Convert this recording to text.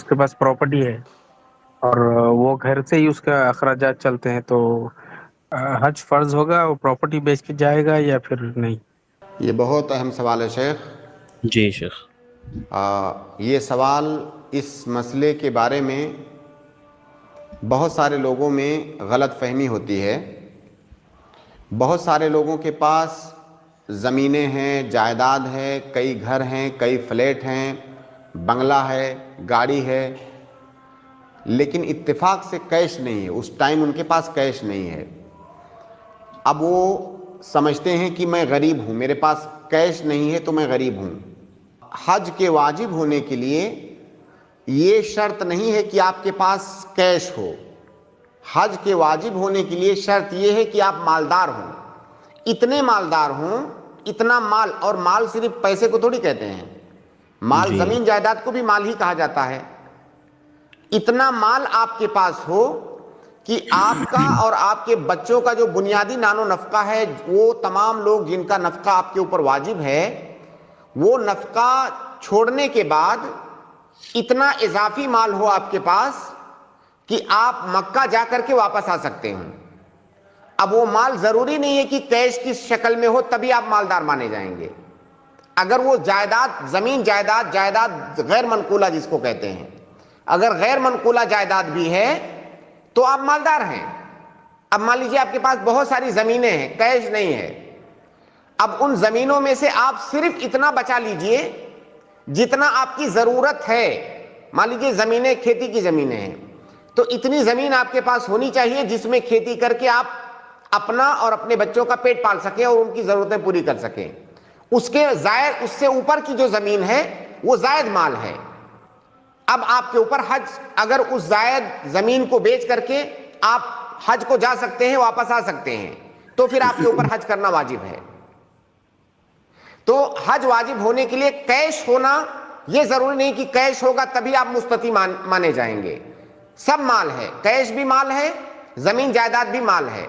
اس کے پاس پراپرٹی ہے اور وہ گھر سے ہی اس کا اخراجات چلتے ہیں، تو حج فرض ہوگا، وہ پراپرٹی بیچ کے جائے گا یا پھر نہیں؟ یہ بہت اہم سوال ہے شیخ۔ جی شیخ۔ یہ سوال اس مسئلے کے بارے میں بہت سارے لوگوں میں غلط فہمی ہوتی ہے۔ بہت سارے لوگوں کے پاس زمینیں ہیں، جائیداد ہے، کئی گھر ہیں، کئی فلیٹ ہیں، بنگلہ ہے، گاڑی ہے، لیکن اتفاق سے کیش نہیں ہے۔ اس ٹائم ان کے پاس کیش نہیں ہے۔ اب وہ سمجھتے ہیں کہ میں غریب ہوں، میرے پاس کیش نہیں ہے تو میں غریب ہوں۔ حج کے واجب ہونے کے لیے یہ شرط نہیں ہے کہ آپ کے پاس کیش ہو۔ حج کے واجب ہونے کے لیے شرط یہ ہے کہ آپ مالدار ہوں، اتنے مالدار ہوں، اتنا مال، اور مال صرف پیسے کو تھوڑی کہتے ہیں، مال جی زمین جائیداد کو بھی مال ہی کہا جاتا ہے۔ اتنا مال آپ کے پاس ہو کہ آپ کا اور آپ کے بچوں کا جو بنیادی نان و نفقہ ہے، وہ تمام لوگ جن کا نفقہ آپ کے اوپر واجب ہے، وہ نفقہ چھوڑنے کے بعد اتنا اضافی مال ہو آپ کے پاس کہ آپ مکہ جا کر کے واپس آ سکتے ہیں۔ اب وہ مال ضروری نہیں ہے کہ کیش کی شکل میں ہو تبھی آپ مالدار مانے جائیں گے۔ اگر وہ جائیداد، زمین جائیداد، جائیداد غیر منقولہ جس کو کہتے ہیں، اگر غیر منقولہ جائیداد بھی ہے تو آپ مالدار ہیں۔ اب مان لیجیے آپ کے پاس بہت ساری زمینیں ہیں، کیش نہیں ہے، اب ان زمینوں میں سے آپ صرف اتنا بچا لیجئے جتنا آپ کی ضرورت ہے۔ مان لیجیے زمینیں کھیتی کی زمینیں ہیں، تو اتنی زمین آپ کے پاس ہونی چاہیے جس میں کھیتی کر کے آپ اپنا اور اپنے بچوں کا پیٹ پال سکیں اور ان کی ضرورتیں پوری کر سکیں۔ اس کے زائد، اس سے اوپر کی جو زمین ہے وہ زائد مال ہے۔ اب آپ کے اوپر حج، اگر اس زائد زمین کو بیچ کر کے آپ حج کو جا سکتے ہیں، واپس آ سکتے ہیں، تو پھر آپ کے اوپر حج کرنا واجب ہے۔ تو حج واجب ہونے کے لیے کیش ہونا یہ ضروری نہیں کہ کیش ہوگا تبھی آپ مستطیع مانے جائیں گے۔ سب مال ہے، کیش بھی مال ہے، زمین جائیداد بھی مال ہے۔